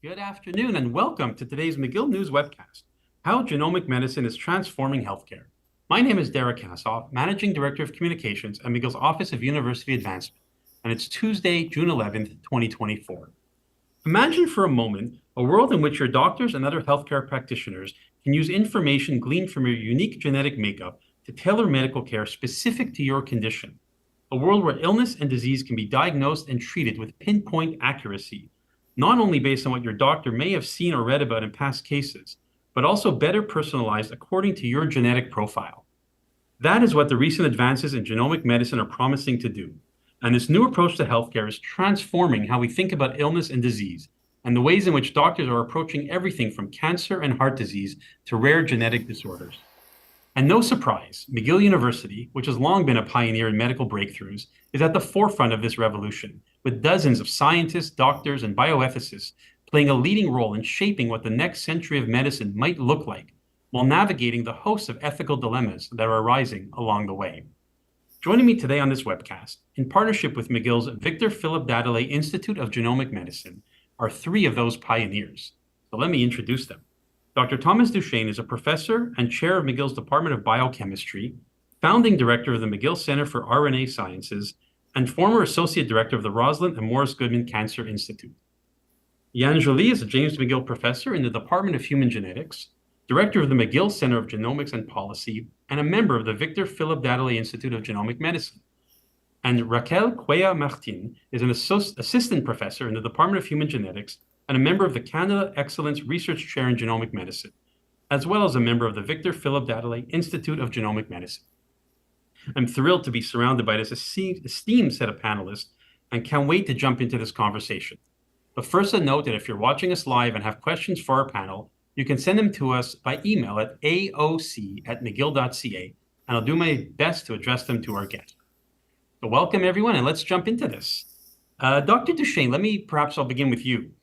Good afternoon and welcome to today's McGill News webcast, How Genomic Medicine is Transforming Healthcare. My name is Derek Kassoff, Managing Director of Communications at McGill's Office of University Advancement, and it's Tuesday, June 11th, 2024. Imagine for a moment a world in which your doctors and other healthcare practitioners can use information gleaned from your unique genetic makeup to tailor medical care specific to your condition. A world where illness and disease can be diagnosed and treated with pinpoint accuracy, not only based on what your doctor may have seen or read about in past cases, but also better personalized according to your genetic profile. That is what the recent advances in genomic medicine are promising to do. And this new approach to healthcare is transforming how we think about illness and disease, and the ways in which doctors are approaching everything from cancer and heart disease to rare genetic disorders. And no surprise, McGill University, which has long been a pioneer in medical breakthroughs, is at the forefront of this revolution, with dozens of scientists, doctors, and bioethicists playing a leading role in shaping what the next century of medicine might look like, while navigating the host of ethical dilemmas that are arising along the way. Joining me today on this webcast, in partnership with McGill's Victor Phillip Dahdaleh Institute of Genomic Medicine, are three of those pioneers. So let me introduce them. Dr. Thomas Duchaine is a professor and chair of McGill's Department of Biochemistry, founding director of the McGill Center for RNA Sciences, and former associate director of the Rosalind and Morris Goodman Cancer Institute. Yann Joly is a James McGill professor in the Department of Human Genetics, director of the McGill Center of Genomics and Policy, and a member of the Victor Phillip Dahdaleh Institute of Genomic Medicine. And Raquel Cuellar Martin is an assistant professor in the Department of Human Genetics and a member of the Canada Excellence Research Chair in Genomic Medicine, as well as a member of the Victor Phillip Dahdaleh Institute of Genomic Medicine. I'm thrilled to be surrounded by this esteemed set of panelists and can't wait to jump into this conversation. But first, a note that if you're watching us live and have questions for our panel, you can send them to us by email at aoc@mcgill.ca, and I'll do my best to address them to our guest. So welcome, everyone, and let's jump into this. Dr. Duchaine, I'll begin with you.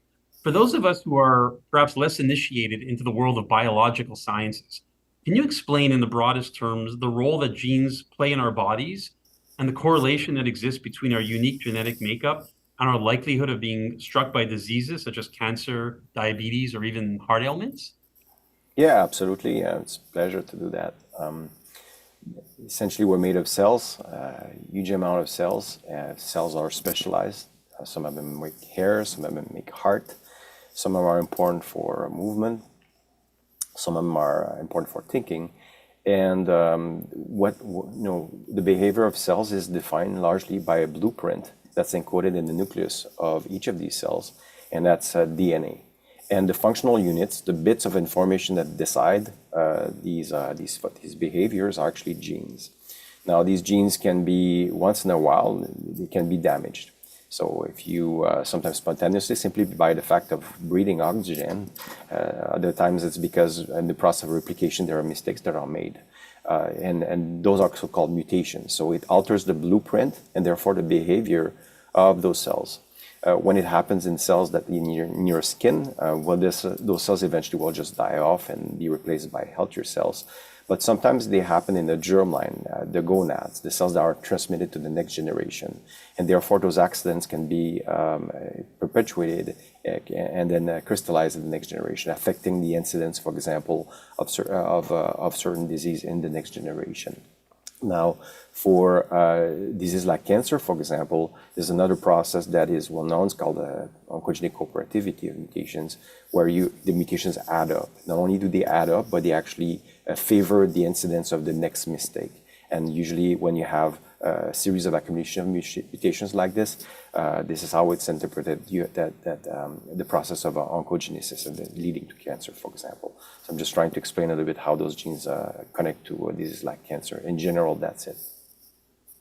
For those of us who are perhaps less initiated into the world of biological sciences, can you explain in the broadest terms the role that genes play in our bodies and the correlation that exists between our unique genetic makeup and our likelihood of being struck by diseases such as cancer, diabetes, or even heart ailments? Yeah, absolutely. It's a pleasure to do that. Essentially, we're made of cells, a huge amount of cells. Cells are specialized. Some of them make hair, some of them make heart. Some of them are important for movement. Some of them are important for thinking. And the behavior of cells is defined largely by a blueprint that's encoded in the nucleus of each of these cells, and that's DNA. And the functional units, the bits of information that decide these behaviors, are actually genes. Now, these genes can be, once in a while, they can be damaged. So if you sometimes spontaneously, simply by the fact of breathing oxygen, other times it's because in the process of replication there are mistakes that are made. And those are so-called mutations. So it alters the blueprint and therefore the behavior of those cells. When it happens in cells that in your skin, those cells eventually will just die off and be replaced by healthier cells. But sometimes they happen in the germline, the gonads, the cells that are transmitted to the next generation. And therefore, those accidents can be perpetuated and then crystallized in the next generation, affecting the incidence, for example, of certain disease in the next generation. Now, for diseases like cancer, for example, there's another process that is well known. It's called oncogenic cooperativity of mutations, where the mutations add up. Not only do they add up, but they actually favor the incidence of the next mistake. And usually when you have a series of accumulation of mutations like this is how it's interpreted, the process of oncogenesis and leading to cancer, for example. So I'm just trying to explain a little bit how those genes connect to diseases like cancer. In general, that's it.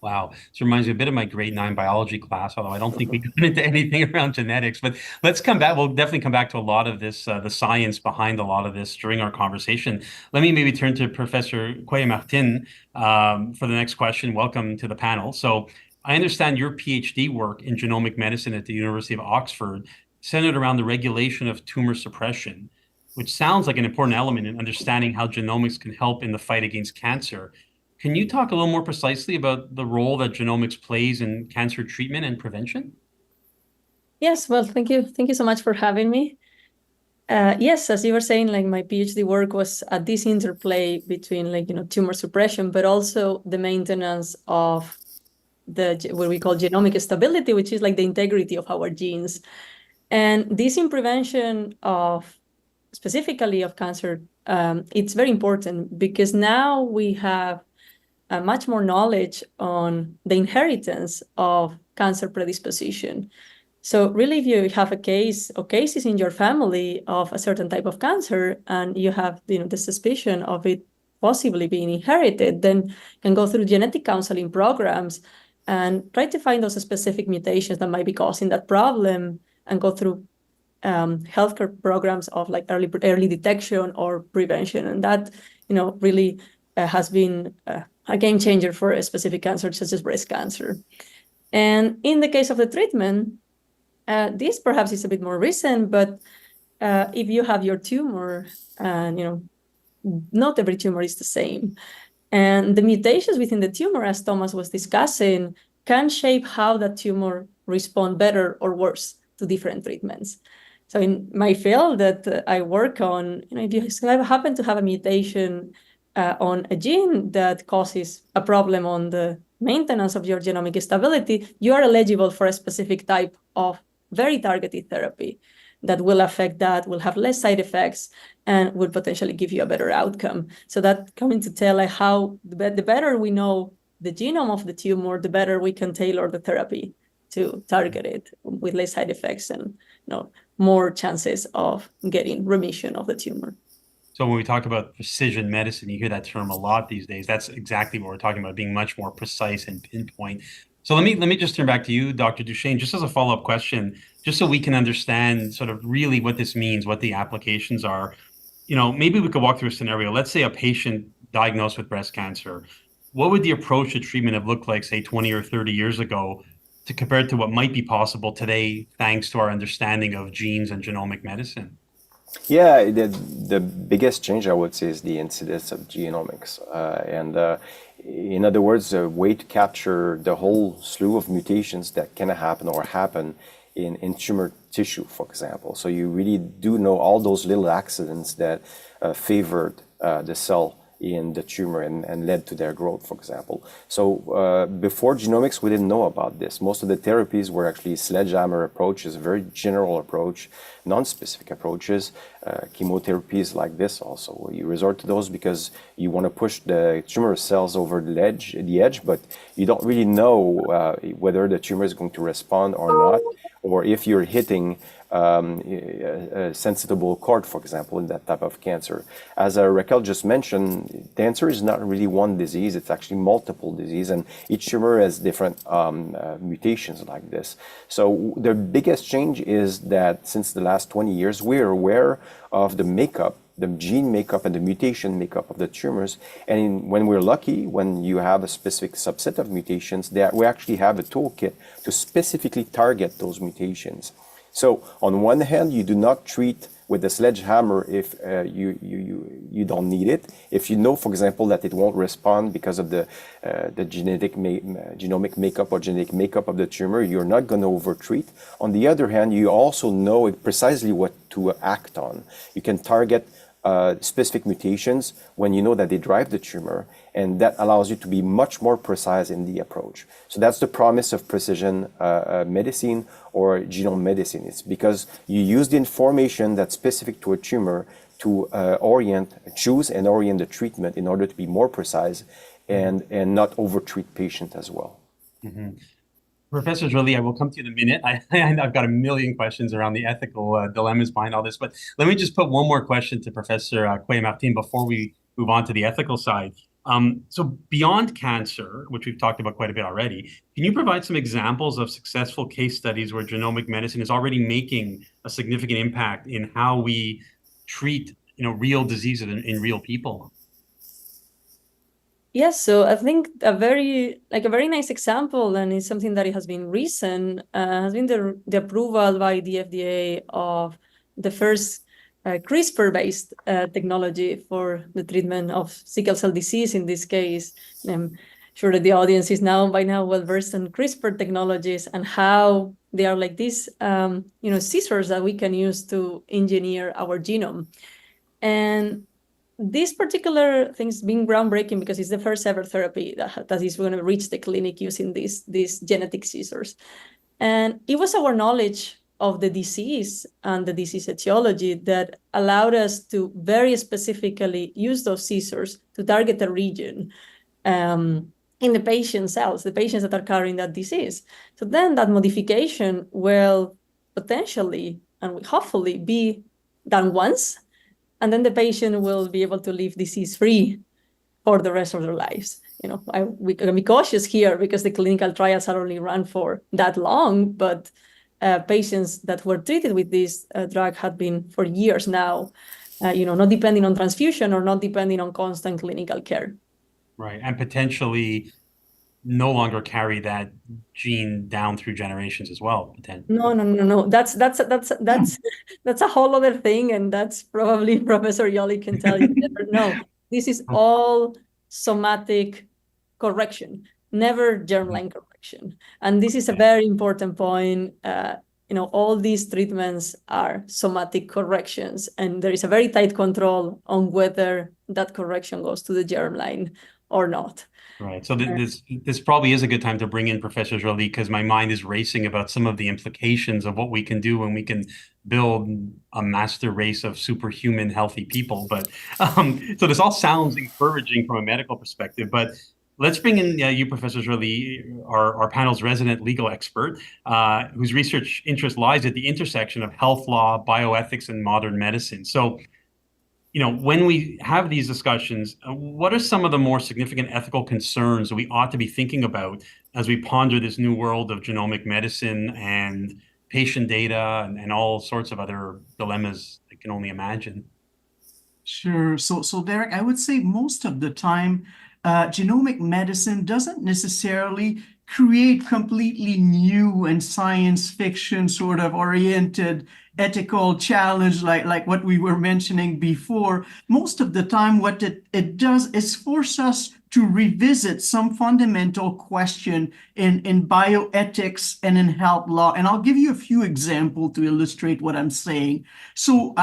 Wow. This reminds me a bit of my grade 9 biology class, although I don't think we got into anything around genetics. But let's come back. We'll definitely come back to a lot of this, the science behind a lot of this during our conversation. Let me maybe turn to Professor Cuellar Martin for the next question. Welcome to the panel. So I understand your PhD work in genomic medicine at the University of Oxford centered around the regulation of tumor suppression, which sounds like an important element in understanding how genomics can help in the fight against cancer. Can you talk a little more precisely about the role that genomics plays in cancer treatment and prevention? Yes, well, thank you. Thank you so much for having me. Yes, as you were saying, like my PhD work was at this interplay between tumor suppression, but also the maintenance of what we call genomic stability, which is like the integrity of our genes. And this in prevention of specifically of cancer, it's very important because now we have much more knowledge on the inheritance of cancer predisposition. So really, if you have a case or cases in your family of a certain type of cancer, and you have the suspicion of it possibly being inherited, then you can go through genetic counseling programs and try to find those specific mutations that might be causing that problem, and go through healthcare programs of like early detection or prevention, and that really has been a game changer for a specific cancer such as breast cancer. And in the case of the treatment, this perhaps is a bit more recent, but if you have your tumor, and not every tumor is the same, and the mutations within the tumor, as Thomas was discussing, can shape how that tumor respond better or worse to different treatments. So in my field that I work on, if you happen to have a mutation on a gene that causes a problem on the maintenance of your genomic stability, you are eligible for a specific type of very targeted therapy that will affect that, will have less side effects, and will potentially give you a better outcome. So that coming to tell how the better we know the genome of the tumor, the better we can tailor the therapy to target it with less side effects and more chances of getting remission of the tumor. So when we talk about precision medicine, you hear that term a lot these days. That's exactly what we're talking about, being much more precise and pinpoint. So let me just turn back to you, Dr. Duchaine, just as a follow-up question, just so we can understand sort of really what this means, what the applications are. Maybe we could walk through a scenario. Let's say a patient diagnosed with breast cancer. What would the approach to treatment have looked like, say, 20 or 30 years ago, to compare to what might be possible today, thanks to our understanding of genes and genomic medicine? Yeah, the biggest change, I would say, is the incidence of genomics. In other words, a way to capture the whole slew of mutations that can happen in tumor tissue, for example. So you really do know all those little accidents that favored the cell in the tumor and led to their growth, for example. So before genomics, we didn't know about this. Most of the therapies were actually sledgehammer approaches, a very general approach, non-specific approaches. Chemotherapies like this also. You resort to those because you want to push the tumor cells over the edge, but you don't really know whether the tumor is going to respond or not, or if you're hitting a sensitable chord, for example, in that type of cancer. As Raquel just mentioned, cancer is not really one disease, it's actually multiple disease, and each tumor has different mutations like this. So the biggest change is that since the last 20 years, we're aware of the makeup, the gene makeup and the mutation makeup of the tumors. And when we're lucky, when you have a specific subset of mutations, that we actually have a toolkit to specifically target those mutations. So on one hand, you do not treat with the sledgehammer if you don't need it. If you know, for example, that it won't respond because of the genomic makeup or genetic makeup of the tumor, you're not going to overtreat. On the other hand, you also know precisely what to act on. You can target specific mutations when you know that they drive the tumor, and that allows you to be much more precise in the approach. So that's the promise of precision medicine or genome medicine. It's because you use the information that's specific to a tumor to choose and orient the treatment in order to be more precise and not overtreat patient as well. Mm-hmm. Professor Joly, I will come to you in a minute. I've got a million questions around the ethical dilemmas behind all this, but let me just put one more question to Professor Coué-Martin before we move on to the ethical side. So beyond cancer, which we've talked about quite a bit already, can you provide some examples of successful case studies where genomic medicine is already making a significant impact in how we treat real diseases in real people? Yes, so I think a very nice example, and it's something that it has been recent, has been the approval by the FDA of the first CRISPR-based technology for the treatment of sickle cell disease, in this case, sure that the audience is by now well versed in CRISPR technologies and how they are like these, scissors that we can use to engineer our genome. And this particular thing's been groundbreaking because it's the first ever therapy that is going to reach the clinic using these genetic scissors. And it was our knowledge of the disease and the disease etiology that allowed us to very specifically use those scissors to target a region in the patient cells, the patients that are carrying that disease. So then that modification will potentially and hopefully be done once, and then the patient will be able to live disease-free for the rest of their lives. We can be cautious here because the clinical trials are only run for that long, but patients that were treated with this drug had been for years now, not depending on transfusion or not depending on constant clinical care. Right, and potentially no longer carry that gene down through generations as well. No. That's a whole other thing, and that's probably Professor Joly can tell you better. No, this is all somatic correction, never germline correction. And this is a very important point. All these treatments are somatic corrections, and there is a very tight control on whether that correction goes to the germline or not. Right. So this probably is a good time to bring in Professor Joly, because my mind is racing about some of the implications of what we can do when we can build a master race of superhuman healthy people. But so this all sounds encouraging from a medical perspective, but let's bring in you, Professor Joly, our panel's resident legal expert, whose research interest lies at the intersection of health law, bioethics, and modern medicine. So, when we have these discussions, what are some of the more significant ethical concerns that we ought to be thinking about as we ponder this new world of genomic medicine and patient data and all sorts of other dilemmas I can only imagine? Sure. So Derek, I would say most of the time, genomic medicine doesn't necessarily create completely new and science fiction sort of oriented ethical challenge like what we were mentioning before. Most of the time, what it does is force us to revisit some fundamental question in bioethics and in health law. And I'll give you a few examples to illustrate what I'm saying. So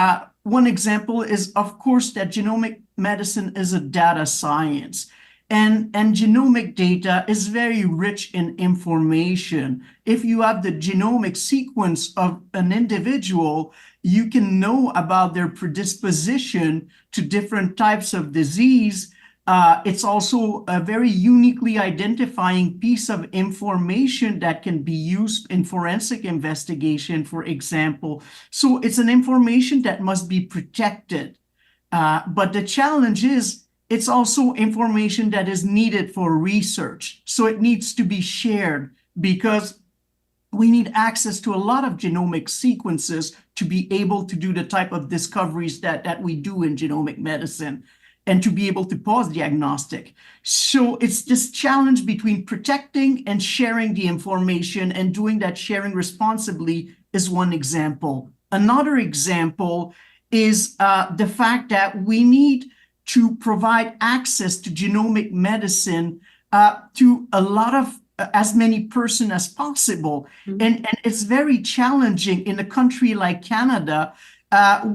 one example is, of course, that genomic medicine is a data science. And genomic data is very rich in information. If you have the genomic sequence of an individual, you can know about their predisposition to different types of disease. It's also a very uniquely identifying piece of information that can be used in forensic investigation, for example. So it's an information that must be protected. But the challenge is, it's also information that is needed for research. So it needs to be shared because we need access to a lot of genomic sequences to be able to do the type of discoveries that we do in genomic medicine and to be able to pause diagnostic. So it's this challenge between protecting and sharing the information, and doing that sharing responsibly is one example. Another example is the fact that we need to provide access to genomic medicine to a lot of as many persons as possible. Mm-hmm. And it's very challenging in a country like Canada,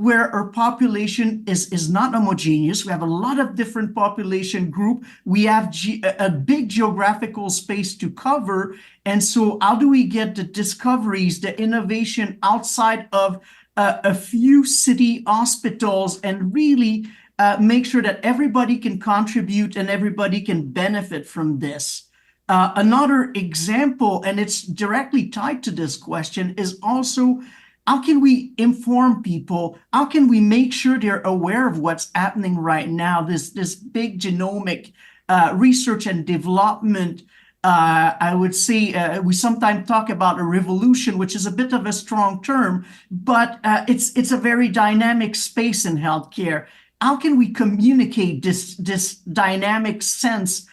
where our population is not homogeneous. We have a lot of different population group. We have a big geographical space to cover. And so how do we get the discoveries, the innovation outside of a few city hospitals and really make sure that everybody can contribute and everybody can benefit from this? Another example, and it's directly tied to this question, is also how can we inform people? How can we make sure they're aware of what's happening right now? This big genomic research and development. I would say we sometimes talk about a revolution, which is a bit of a strong term, but it's a very dynamic space in healthcare. How can we communicate this dynamic sense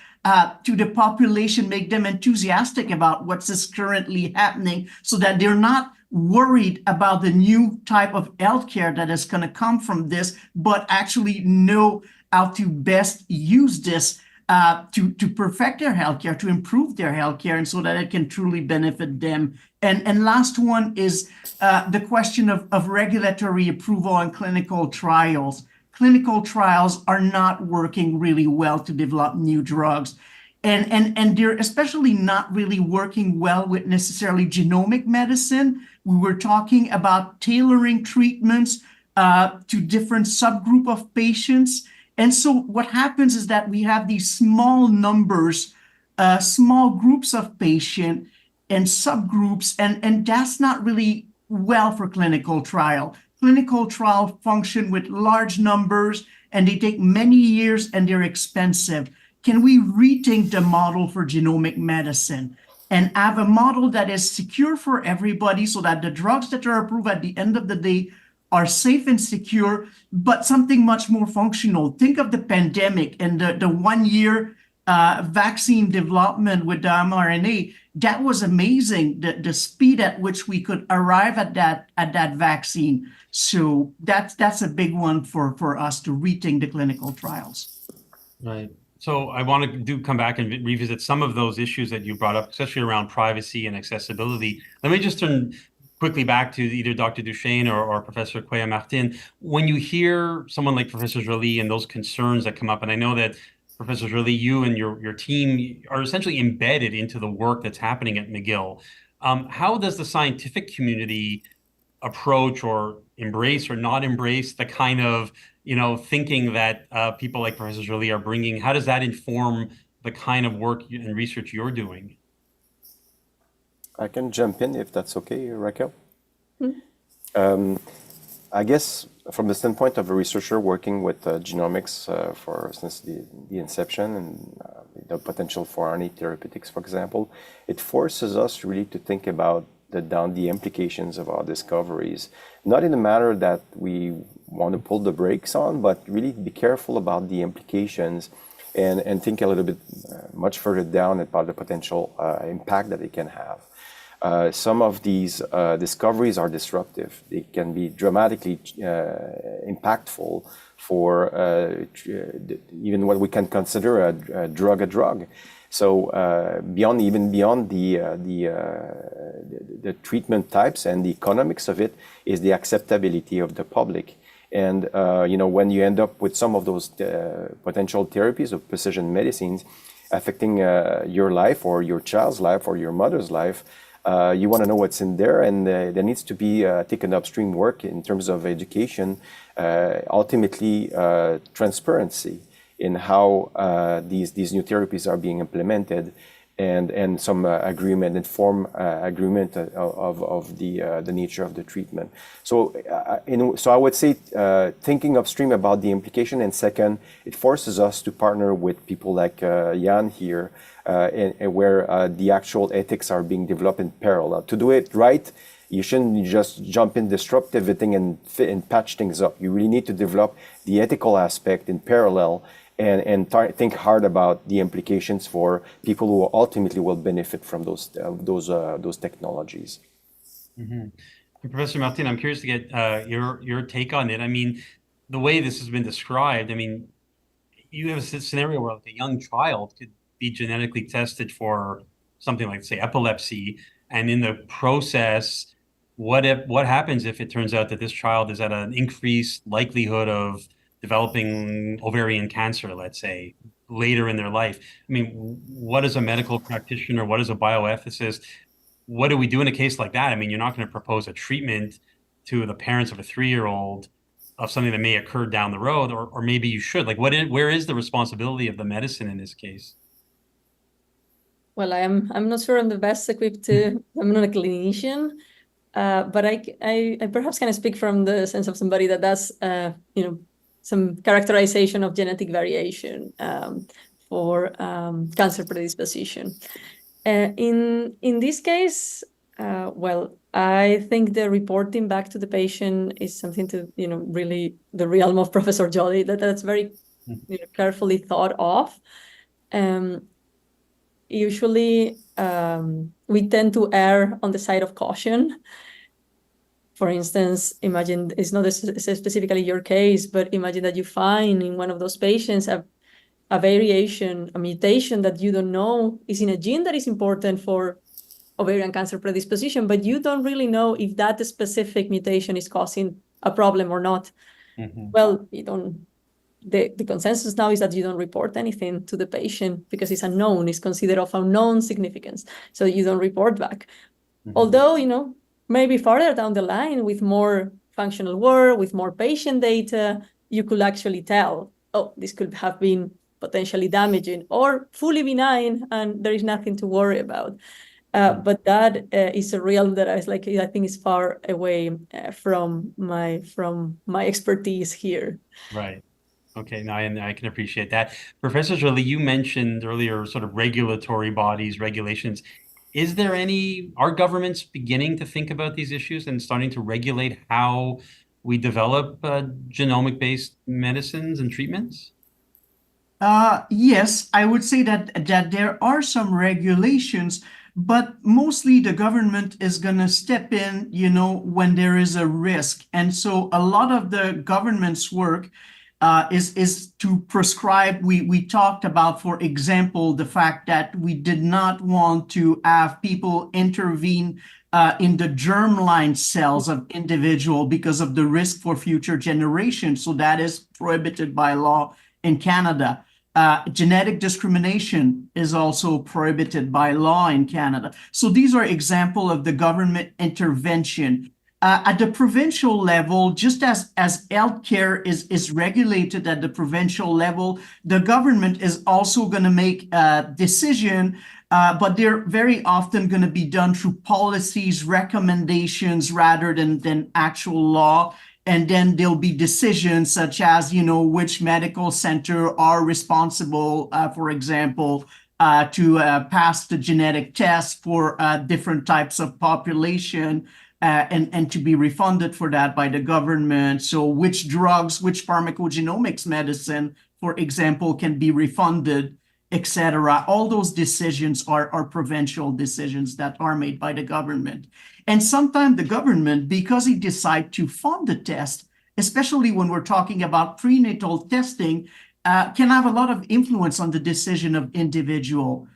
to the population, make them enthusiastic about what's currently happening so that they're not worried about the new type of healthcare that is going to come from this, but actually know how to best use this to perfect their healthcare, to improve their healthcare, and so that it can truly benefit them. And last one is the question of regulatory approval and clinical trials. Clinical trials are not working really well to develop new drugs. And they're especially not really working well with necessarily genomic medicine. We were talking about tailoring treatments to different subgroup of patients. And so what happens is that we have these small numbers, small groups of patients and subgroups, and that's not really well for clinical trial. Clinical trial function with large numbers, and they take many years, and they're expensive. Can we rethink the model for genomic medicine and have a model that is secure for everybody so that the drugs that are approved at the end of the day are safe and secure, but something much more functional? Think of the pandemic and the 1 year vaccine development with the mRNA. That was amazing, the speed at which we could arrive at that vaccine. So that's a big one for us to rethink the clinical trials. Right. So I want to come back and revisit some of those issues that you brought up, especially around privacy and accessibility. Let me just turn quickly back to either Dr. Duchaine or Professor Cuellar-Martin. When you hear someone like Professor Joly and those concerns that come up, and I know that Professor Joly, you and your team are essentially embedded into the work that's happening at McGill. How does the scientific community approach or embrace or not embrace the kind of thinking that people like Professor Joly are bringing? How does that inform the kind of work and research you're doing? I can jump in if that's okay, Raquel. I guess from the standpoint of a researcher working with genomics since the inception and the potential for RNA therapeutics, for example, it forces us really to think about the implications of our discoveries, not in a manner that we want to pull the brakes on, but really be careful about the implications and think a little bit much further down about the potential impact that it can have. Some of these discoveries are disruptive. They can be dramatically impactful for even what we can consider a drug. So beyond the treatment types and the economics of it is the acceptability of the public. And when you end up with some of those potential therapies of precision medicines affecting your life or your child's life or your mother's life, you want to know what's in there, and there needs to be taken upstream work in terms of education, ultimately transparency in how these new therapies are being implemented, and some informed agreement of the nature of the treatment. So I would say thinking upstream about the implication, and second, it forces us to partner with people like Yann here, and where the actual ethics are being developed in parallel. To do it right, you shouldn't just jump in, disrupt everything, and patch things up. You really need to develop the ethical aspect in parallel and think hard about the implications for people who ultimately will benefit from those technologies. Mm-hmm. Professor Martin, I'm curious to get your take on it. I mean, the way this has been described, I mean, you have a scenario where like a young child could be genetically tested for something like, say, epilepsy, and in the process, what happens if it turns out that this child is at an increased likelihood of developing ovarian cancer, let's say, later in their life? I mean, what is a medical practitioner? What is a bioethicist? What do we do in a case like that? I mean, you're not going to propose a treatment to the parents of a 3-year-old of something that may occur down the road, or maybe you should. Like, where is the responsibility of the medicine in this case? Well, I'm not sure I'm the best equipped to. I'm not a clinician, but I perhaps can speak from the sense of somebody that does some characterization of genetic variation for cancer predisposition. In this case, well, I think the reporting back to the patient is something to really the realm of Professor Joly. That's very carefully thought of. Usually, we tend to err on the side of caution. For instance, imagine it's not specifically your case, but imagine that you find in one of those patients a a variation, a mutation that you don't know is in a gene that is important for ovarian cancer predisposition, but you don't really know if that specific mutation is causing a problem or not. Well, you don't. The consensus now is that you don't report anything to the patient because it's unknown, it's considered of unknown significance. So you don't report back. Although, maybe farther down the line with more functional work, with more patient data, you could actually tell, oh, this could have been potentially damaging or fully benign and there is nothing to worry about. But that is a realm that I think is far away from my expertise here. Right. Okay, now I can appreciate that. Professor Joly, you mentioned earlier sort of regulatory bodies, regulations. Are governments beginning to think about these issues and starting to regulate how we develop genomic-based medicines and treatments? Yes, I would say that there are some regulations, but mostly the government is going to step in, when there is a risk. And so a lot of the government's work is to prescribe. We talked about, for example, the fact that we did not want to have people intervene in the germline cells of individual because of the risk for future generations. So that is prohibited by law in Canada. Genetic discrimination is also prohibited by law in Canada. So these are examples of the government intervention. At the provincial level, just as healthcare is regulated at the provincial level, the government is also going to make a decision, but they're very often going to be done through policies, recommendations, rather than actual law. And then there'll be decisions such as, which medical center are responsible, for example, to pass the genetic test for different types of population. And to be refunded for that by the government. So which drugs, which pharmacogenomics medicine, for example, can be refunded, etc. All those decisions are provincial decisions that are made by the government. And sometimes the government, because he decides to fund the test, especially when we're talking about prenatal testing, can have a lot of influence on the decision of individual.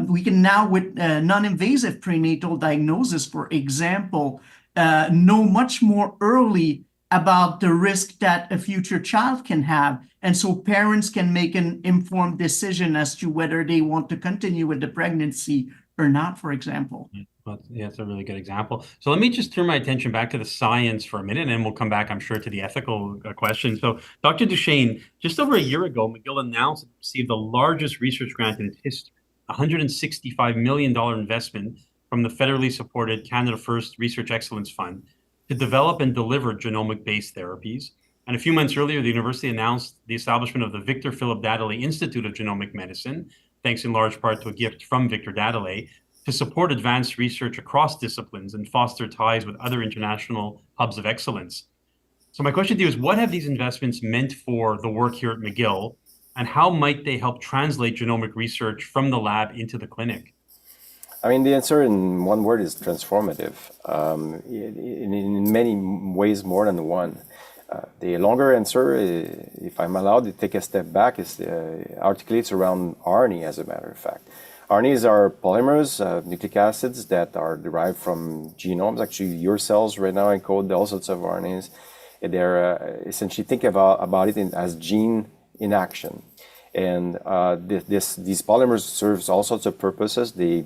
We can now, with non-invasive prenatal diagnosis, for example, know much more early about the risk that a future child can have. And so parents can make an informed decision as to whether they want to continue with the pregnancy or not, for example. Well, yeah, it's a really good example. So let me just turn my attention back to the science for a minute, and then we'll come back, I'm sure, to the ethical question. So Dr. Duchaine, just over a year ago, McGill announced it received the largest research grant in its history, $165 million investment from the federally supported Canada First Research Excellence Fund to develop and deliver genomic-based therapies. And a few months earlier, the university announced the establishment of the Victor Phillip Dahdaleh Institute of Genomic Medicine, thanks in large part to a gift from Victor Dahdaleh, to support advanced research across disciplines and foster ties with other international hubs of excellence. So my question to you is, what have these investments meant for the work here at McGill, and how might they help translate genomic research from the lab into the clinic? I mean, the answer in one word is transformative, in many ways more than one. The longer answer, if I'm allowed to take a step back, is articulates around RNA, as a matter of fact. RNAs are polymers, nucleic acids that are derived from genomes. Actually, your cells right now encode all sorts of RNAs. They're essentially, think about it as gene in action. And these polymers serves all sorts of purposes. They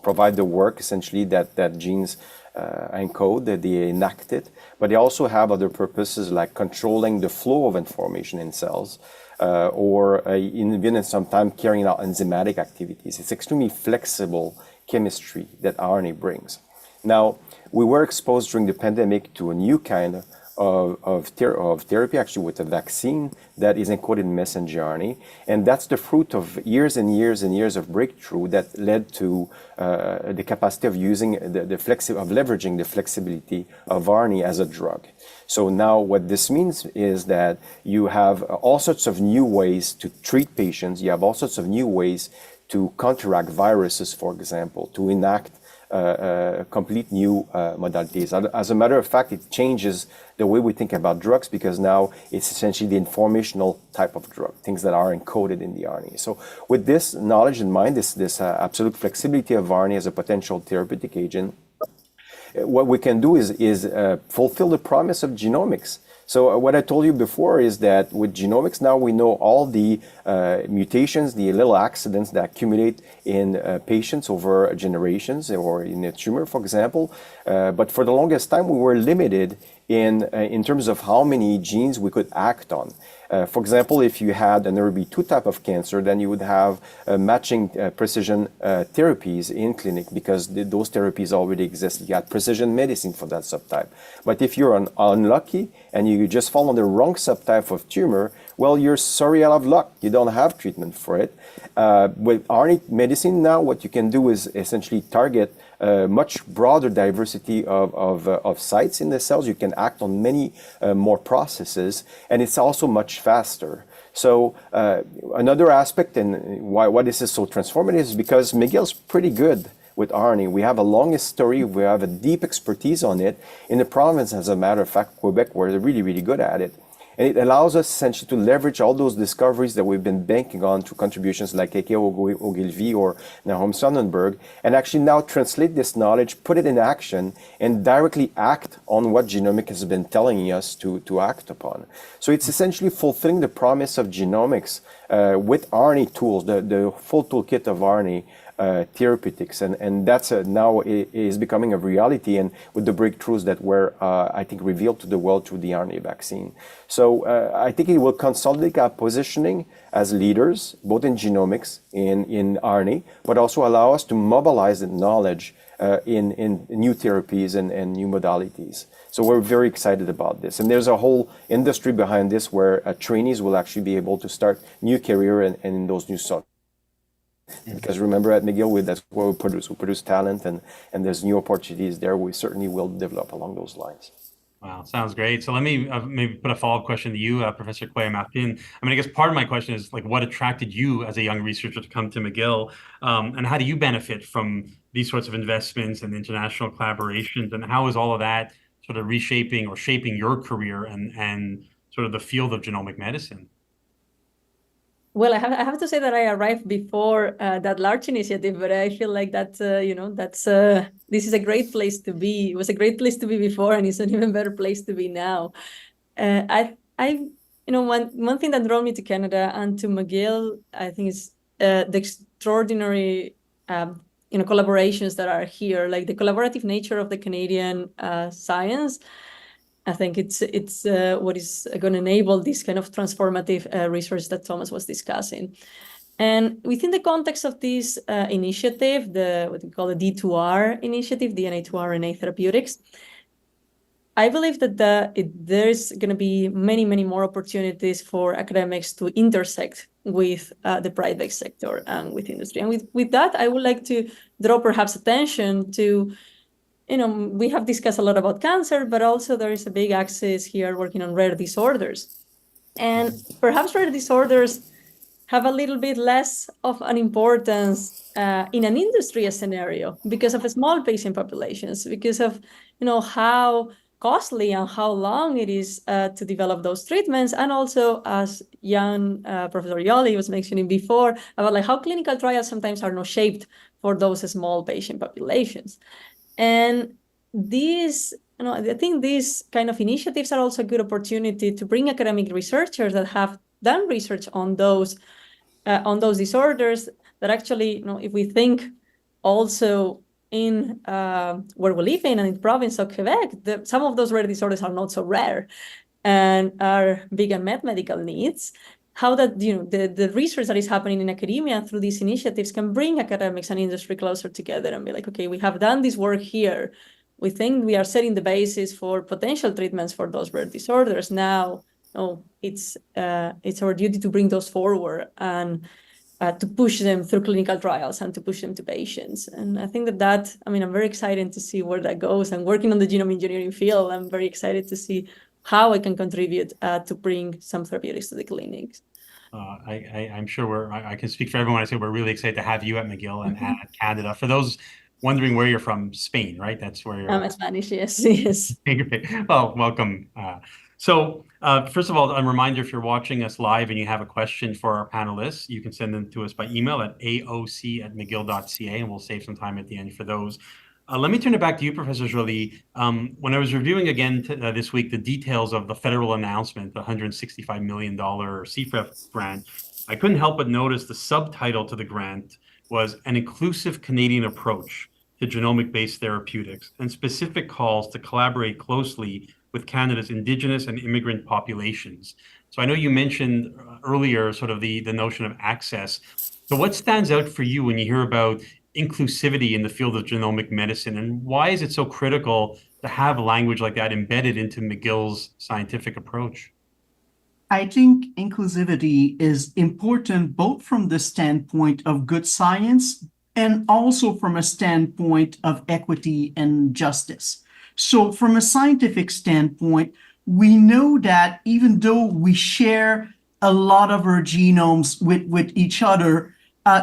provide the work, essentially, that genes encode, that they enact it. But they also have other purposes, like controlling the flow of information in cells, or even sometimes carrying out enzymatic activities. It's extremely flexible chemistry that RNA brings. Now, we were exposed during the pandemic to a new kind of therapy, actually with a vaccine that is encoded in messenger RNA, and that's the fruit of years and years and years of breakthrough that led to the capacity of using of leveraging the flexibility of RNA as a drug. So now what this means is that you have all sorts of new ways to treat patients. You have all sorts of new ways to counteract viruses, for example, to enact complete new modalities. As a matter of fact, it changes the way we think about drugs because now it's essentially the informational type of drug, things that are encoded in the RNA. So with this knowledge in mind, this absolute flexibility of RNA as a potential therapeutic agent, what we can do is fulfill the promise of genomics. So what I told you before is that with genomics now we know all the mutations, the little accidents that accumulate in patients over generations or in a tumor, for example. But for the longest time we were limited in terms of how many genes we could act on. For example, if you had an ERB2 type of cancer, then you would have matching precision therapies in clinic because those therapies already exist. You had precision medicine for that subtype. But if you're unlucky and you just fall on the wrong subtype of tumor, well, you're sorry out of luck. You don't have treatment for it. With RNA medicine now, what you can do is essentially target a much broader diversity of sites in the cells. You can act on many more processes, and it's also much faster. So another aspect and why this is so transformative is because McGill's pretty good with RNA. We have a long history, we have a deep expertise on it. In the province, as a matter of fact, Quebec, we're really, really good at it. And it allows us essentially to leverage all those discoveries that we've been banking on through contributions like Eke Ogilvy or Nahum Sonnenberg, and actually now translate this knowledge, put it in action, and directly act on what Genomic has been telling us to act upon. So it's essentially fulfilling the promise of genomics with RNA tools, the full toolkit of RNA therapeutics, and that's now is becoming a reality, and with the breakthroughs that were, I think, revealed to the world through the RNA vaccine. So I think it will consolidate our positioning as leaders, both in genomics, in RNA, but also allow us to mobilize the knowledge in new therapies and new modalities. So we're very excited about this. And there's a whole industry behind this where trainees will actually be able to start new career and in those new subjects. Because remember at McGill, that's what we produce talent, and there's new opportunities there. We certainly will develop along those lines. Wow, sounds great. So let me maybe put a follow-up question to you, Professor Quay-Martin. I mean, I guess part of my question is like, what attracted you as a young researcher to come to McGill, and how do you benefit from these sorts of investments and international collaborations, and how is all of that sort of reshaping or shaping your career and sort of the field of genomic medicine? Well, I have to say that I arrived before that large initiative, but I feel like that this is a great place to be. It was a great place to be before, and it's an even better place to be now. One thing that drew me to Canada and to McGill, I think, is the extraordinary collaborations that are here, like the collaborative nature of the Canadian science. I think it's what is going to enable this kind of transformative research that Thomas was discussing. And within the context of this initiative, what we call the D2R initiative, DNA to RNA therapeutics, I believe that there's going to be many, many more opportunities for academics to intersect with the private sector and with industry. And with that, I would like to draw perhaps attention to, we have discussed a lot about cancer, but also there is a big axis here working on rare disorders. And perhaps rare disorders have a little bit less of an importance in an industry scenario because of small patient populations, because of, how costly and how long it is to develop those treatments. And also, as Yann, Professor Joly was mentioning before, about like how clinical trials sometimes are not shaped for those small patient populations. And I think these kind of initiatives are also a good opportunity to bring academic researchers that have done research on those disorders that actually, if we think also in where we live in and in the province of Quebec, some of those rare disorders are not so rare and are big unmet medical needs. How that the research that is happening in academia through these initiatives can bring academics and industry closer together and be like, okay, we have done this work here. We think we are setting the basis for potential treatments for those rare disorders. Now, it's our duty to bring those forward and to push them through clinical trials and to push them to patients. And I think I'm very excited to see where that goes. And working on the genome engineering field, I'm very excited to see how I can contribute to bring some therapeutics to the clinics. I'm sure I can speak for everyone. I say we're really excited to have you at McGill and at Canada. For those wondering where you're from. Spain, right? That's where you're. I'm Spanish, yes, yes. Well, welcome. First of all, a reminder, if you're watching us live and you have a question for our panelists, you can send them to us by email at aoc@mcgill.ca, and we'll save some time at the end for those. Let me turn it back to you, Professor Joly. When I was reviewing again this week the details of the federal announcement, the $165 million CFREF grant, I couldn't help but notice the subtitle to the grant was An Inclusive Canadian Approach to Genomic-Based Therapeutics, and specific calls to collaborate closely with Canada's Indigenous and immigrant populations. So I know you mentioned earlier sort of the notion of access. So what stands out for you when you hear about inclusivity in the field of genomic medicine, and why is it so critical to have language like that embedded into McGill's scientific approach? I think inclusivity is important both from the standpoint of good science and also from a standpoint of equity and justice. So from a scientific standpoint, we know that even though we share a lot of our genomes with each other,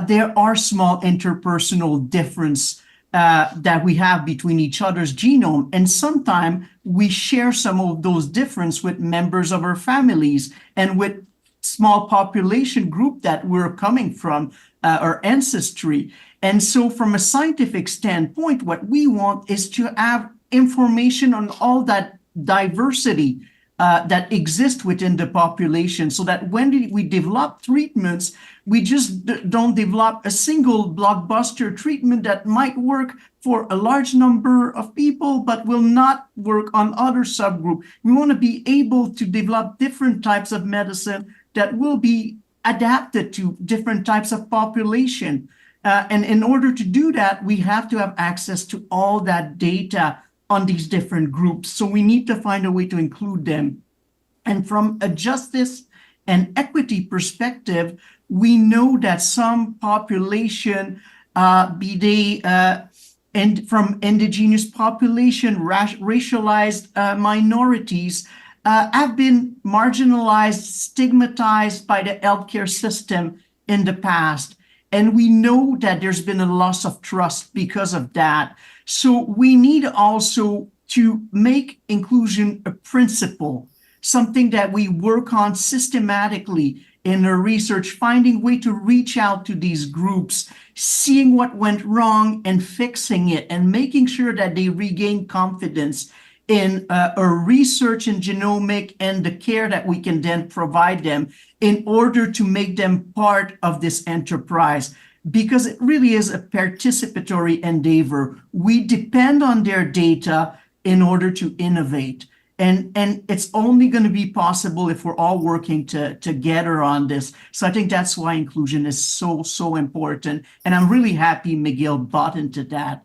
there are small interpersonal differences that we have between each other's genome. And sometimes we share some of those differences with members of our families and with small population group that we're coming from, our ancestry. And so from a scientific standpoint, what we want is to have information on all that diversity that exists within the population, so that when we develop treatments, we just don't develop a single blockbuster treatment that might work for a large number of people, but will not work on other subgroups. We want to be able to develop different types of medicine that will be adapted to different types of population. And in order to do that, we have to have access to all that data on these different groups. So we need to find a way to include them. And from a justice and equity perspective, we know that some population, be they and from indigenous population, racialized minorities, have been marginalized, stigmatized by the healthcare system in the past. And we know that there's been a loss of trust because of that. So we need also to make inclusion a principle, something that we work on systematically in our research, finding a way to reach out to these groups, seeing what went wrong and fixing it, and making sure that they regain confidence in our research in genomic and the care that we can then provide them in order to make them part of this enterprise. Because it really is a participatory endeavor. We depend on their data in order to innovate. And it's only going to be possible if we're all working together on this. So I think that's why inclusion is so important. And I'm really happy McGill bought into that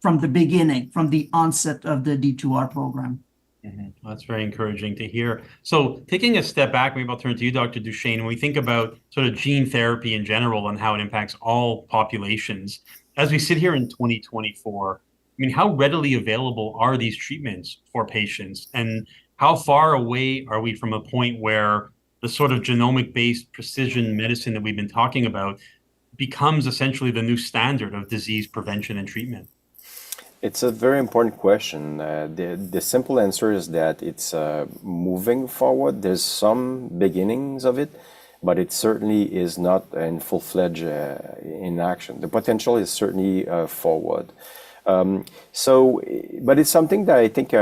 from the beginning, from the onset of the D2R program. Mm-hmm. That's very encouraging to hear. So taking a step back, maybe I'll turn to you, Dr. Duchaine. When we think about sort of gene therapy in general and how it impacts all populations, as we sit here in 2024, I mean, how readily available are these treatments for patients? And how far away are we from a point where the sort of genomic-based precision medicine that we've been talking about becomes essentially the new standard of disease prevention and treatment? It's a very important question. The simple answer is that it's moving forward. There's some beginnings of it, but it certainly is not in full-fledged in action. The potential is certainly forward. But it's something that I think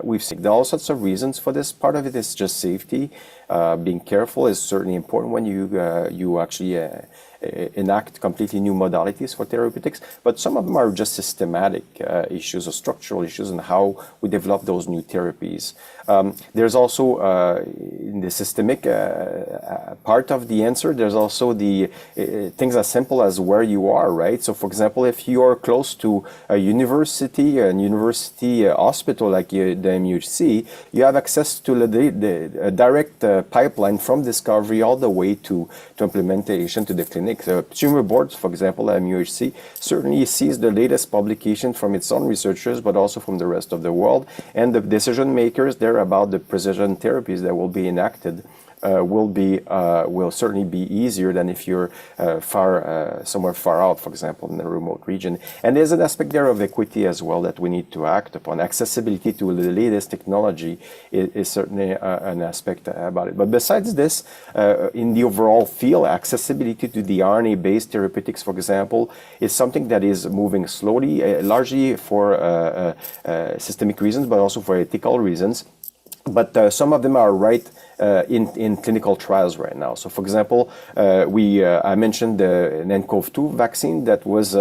we've seen. There are all sorts of reasons for this. Part of it is just safety. Being careful is certainly important when you actually enact completely new modalities for therapeutics, but some of them are just systematic issues or structural issues in how we develop those new therapies. There's also in the systemic part of the answer, there's also the things as simple as where you are, right? So for example, if you are close to a university hospital like the MUHC, you have access to the direct pipeline from discovery all the way to implementation to the clinic. The tumor boards, for example, at MUHC, certainly sees the latest publication from its own researchers, but also from the rest of the world, and the decision makers there about the precision therapies that will be enacted will certainly be easier than if you're somewhere far out, for example, in a remote region. And there's an aspect there of equity as well that we need to act upon. Accessibility to the latest technology is certainly an aspect about it. But besides this, in the overall field, accessibility to the RNA-based therapeutics, for example, is something that is moving slowly, largely for systemic reasons, but also for ethical reasons. But some of them are right in clinical trials right now. So, for example, I mentioned the nCoV-2 vaccine that was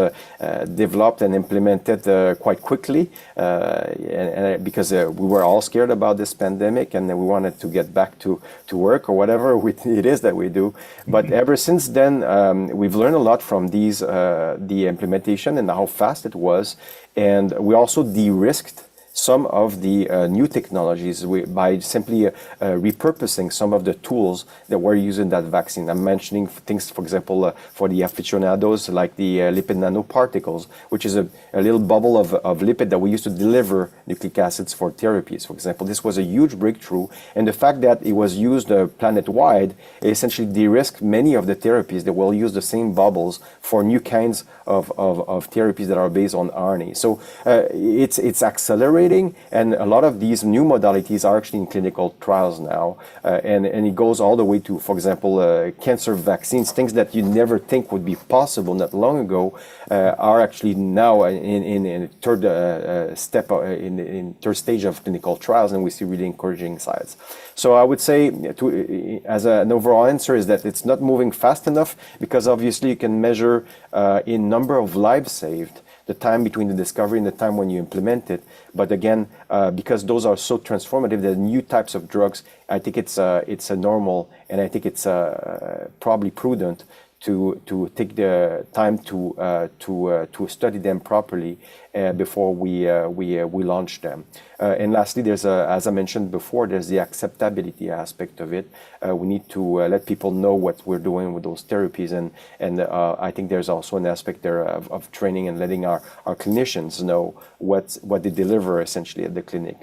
developed and implemented quite quickly, because we were all scared about this pandemic and we wanted to get back to work or whatever it is that we do. But ever since then, we've learned a lot from the implementation and how fast it was, and we also de-risked some of the new technologies by simply repurposing some of the tools that were used in that vaccine. I'm mentioning things, for example, for the aficionados, like the lipid nanoparticles, which is a little bubble of lipid that we use to deliver nucleic acids for therapies. For example, this was a huge breakthrough, and the fact that it was used planet-wide essentially de-risked many of the therapies that will use the same bubbles for new kinds of therapies that are based on RNA. So it's accelerating. And a lot of these new modalities are actually in clinical trials now, and it goes all the way to, for example, cancer vaccines, things that you never think would be possible not long ago, are actually now in third stage of clinical trials, and we see really encouraging signs. So I would say, as an overall answer, is that it's not moving fast enough, because obviously you can measure in number of lives saved, the time between the discovery and the time when you implement it. But again, because those are so transformative, the new types of drugs, I think it's a normal, and I think it's probably prudent to take the time to study them properly before we launch them. And lastly, there's as I mentioned before, there's the acceptability aspect of it. We need to let people know what we're doing with those therapies, and I think there's also an aspect there of training and letting our clinicians know what they deliver essentially at the clinic.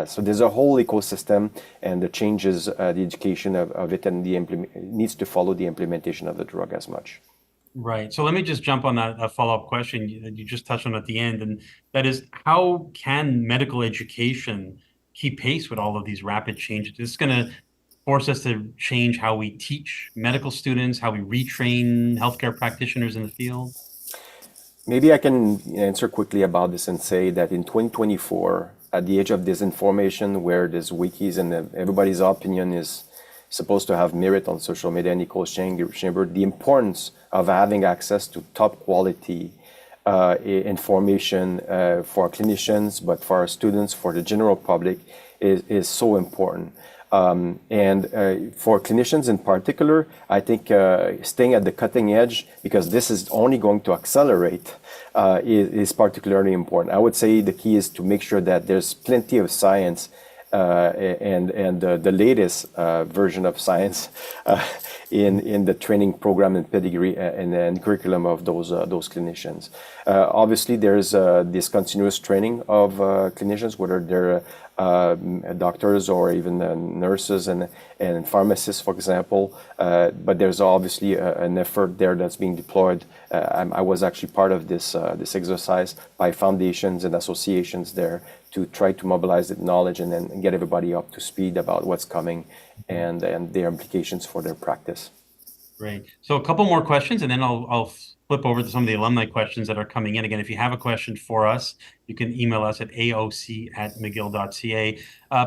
So there's a whole ecosystem, and the changes, the education of it, and needs to follow the implementation of the drug as much. Right. So let me just jump on that follow-up question that you just touched on at the end, and that is, how can medical education keep pace with all of these rapid changes? It's going to force us to change how we teach medical students, how we retrain healthcare practitioners in the field. Maybe I can answer quickly about this and say that in 2024, at the age of disinformation, where there's wikis and everybody's opinion is supposed to have merit on social media and equals chamber, the importance of having access to top quality information for clinicians, but for our students, for the general public, is so important. And for clinicians in particular, I think staying at the cutting edge, because this is only going to accelerate, is particularly important. I would say the key is to make sure that there's plenty of science and the latest version of science in the training program and pedigree and curriculum of those clinicians. Obviously, there's this continuous training of clinicians, whether they're doctors or even nurses and pharmacists, for example. But there's obviously an effort there that's being deployed. I was actually part of this exercise by foundations and associations there to try to mobilize that knowledge and then get everybody up to speed about what's coming and their implications for their practice. Great. So a couple more questions, and then I'll flip over to some of the alumni questions that are coming in. Again, if you have a question for us, you can email us at aoc@mcgill.ca.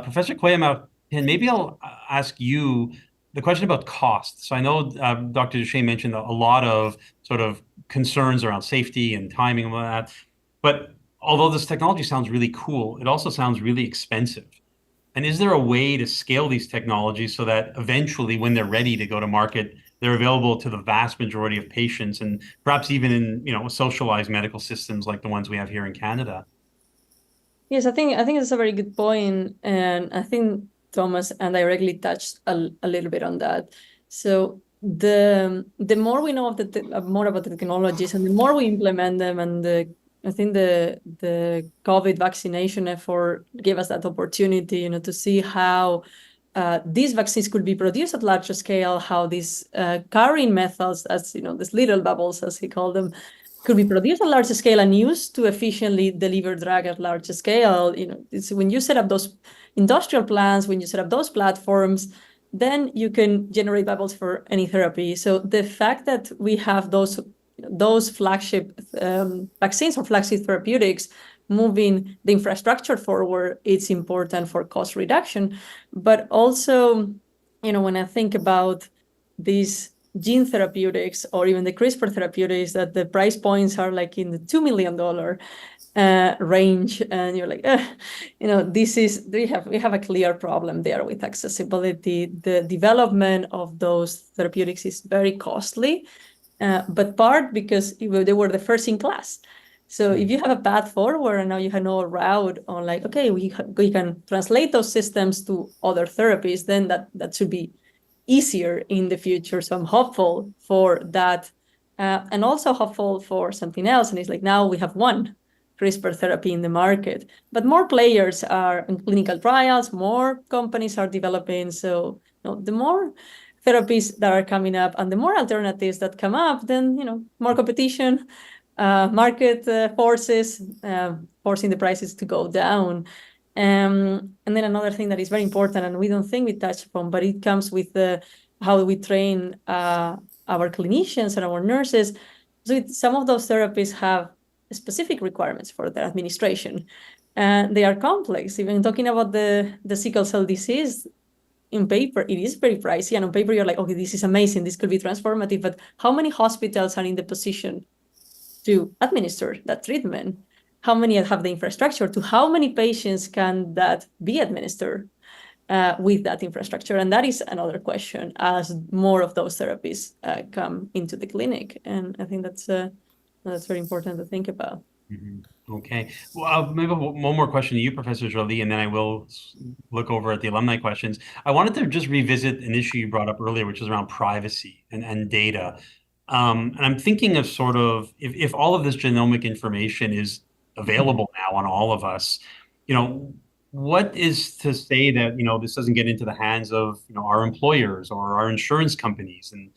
Professor Kweyama, and maybe I'll ask you the question about cost. So I know Dr. Duchaine mentioned a lot of sort of concerns around safety and timing and all that, but although this technology sounds really cool, it also sounds really expensive. And is there a way to scale these technologies so that eventually, when they're ready to go to market, they're available to the vast majority of patients, and perhaps even in socialized medical systems like the ones we have here in Canada? Yes, I think it's a very good point, and I think Thomas and directly touched a little bit on that. So the more we know of more about the technologies, and the more we implement them, and I think the COVID vaccination effort gave us that opportunity, to see how these vaccines could be produced at larger scale, how these carrying methods, as these little bubbles, as he called them, could be produced at larger scale and used to efficiently deliver drug at larger scale. It's when you set up those industrial plants, when you set up those platforms, then you can generate bubbles for any therapy. So the fact that we have those flagship vaccines or flagship therapeutics moving the infrastructure forward, it's important for cost reduction. But also, when I think about these gene therapeutics or even the CRISPR therapeutics, that the price points are like in the $2 million range, and you're like, we have a clear problem there with accessibility. The development of those therapeutics is very costly, but part because they were the first in class. So if you have a path forward and now you have no route on like, okay, we can translate those systems to other therapies, then that should be easier in the future. So I'm hopeful for that, and also hopeful for something else. And it's like now we have one CRISPR therapy in the market, but more players are in clinical trials, more companies are developing. So the more therapies that are coming up and the more alternatives that come up, then more competition, market forces forcing the prices to go down. And then another thing that is very important, and we don't think we touched upon, but it comes with how we train our clinicians and our nurses. So some of those therapies have specific requirements for their administration, and they are complex. Even talking about the sickle cell disease, in paper, it is very pricey, and on paper, you're like, okay, this is amazing, this could be transformative, but how many hospitals are in the position to administer that treatment? How many have the infrastructure? To how many patients can that be administered with that infrastructure? And that is another question as more of those therapies come into the clinic. And I think that's very important to think about. Mm-hmm. Okay. Well, maybe one more question to you, Professor Joly, and then I will look over at the alumni questions. I wanted to just revisit an issue you brought up earlier, which is around privacy and data. And I'm thinking of sort of if all of this genomic information is available now on all of us, what is to say that, this doesn't get into the hands of, our employers or our insurance companies? And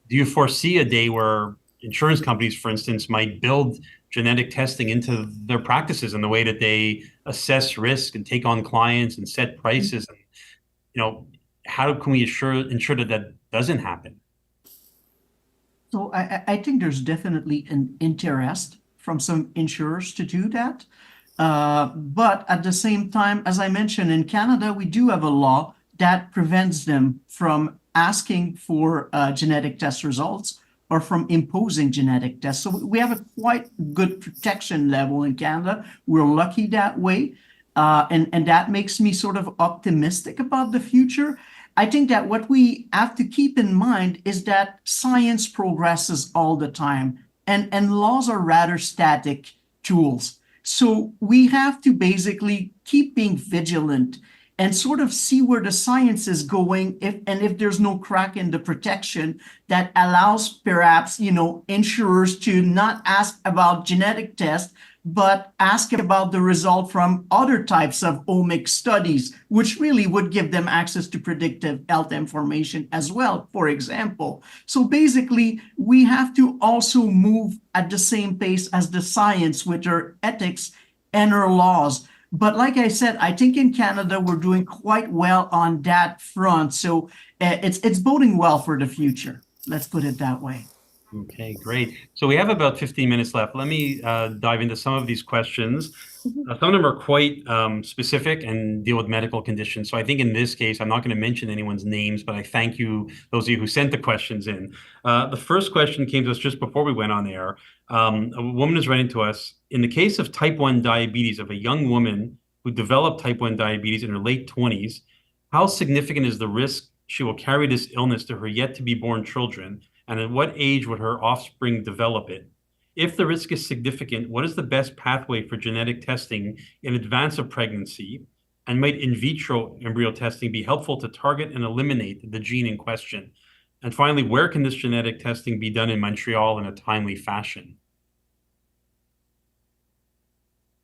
do you foresee a day where insurance companies, for instance, might build genetic testing into their practices and the way that they assess risk and take on clients and set prices? And, how can we ensure that doesn't happen? So I think there's definitely an interest from some insurers to do that. But at the same time, as I mentioned, in Canada, we do have a law that prevents them from asking for genetic test results or from imposing genetic tests. So we have a quite good protection level in Canada. We're lucky that way. And that makes me sort of optimistic about the future. I think that what we have to keep in mind is that science progresses all the time, and laws are rather static tools. So we have to basically keep being vigilant and sort of see where the science is going, if there's no crack in the protection that allows perhaps, insurers to not ask about genetic tests, but ask about the result from other types of omic studies, which really would give them access to predictive health information as well, for example. So basically, we have to also move at the same pace as the science with our ethics and our laws. But like I said, I think in Canada, we're doing quite well on that front. So it's boding well for the future. Let's put it that way. Okay, great. So we have about 15 minutes left. Let me dive into some of these questions. Some of them are quite specific and deal with medical conditions. So I think in this case, I'm not going to mention anyone's names, but I thank you, those of you who sent the questions in. The first question came to us just before we went on air. A woman is writing to us, in the case of type 1 diabetes of a young woman who developed type 1 diabetes in her late 20s, how significant is the risk she will carry this illness to her yet to be born children? And at what age would her offspring develop it? If the risk is significant, what is the best pathway for genetic testing in advance of pregnancy? And might in vitro embryo testing be helpful to target and eliminate the gene in question? And finally, where can this genetic testing be done in Montreal in a timely fashion?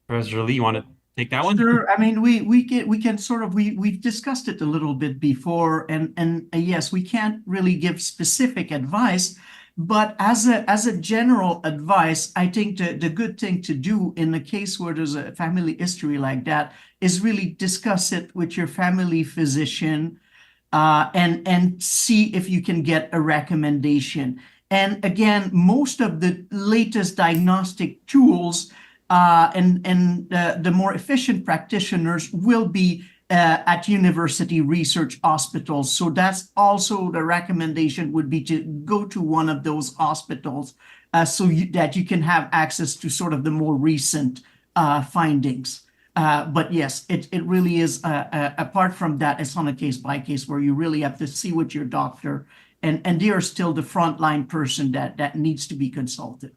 Professor Joly, you want to take that one? Sure. I mean, we can sort of we've discussed it a little bit before, and yes, we can't really give specific advice, but as a general advice, I think the good thing to do in a case where there's a family history like that is really discuss it with your family physician, and see if you can get a recommendation. And again, most of the latest diagnostic tools and the more efficient practitioners will be at university research hospitals. So that's also the recommendation would be to go to one of those hospitals so that you can have access to sort of the more recent findings. But yes, it really is, apart from that, it's on a case by case where you really have to see with your doctor, and they are still the frontline person that needs to be consulted.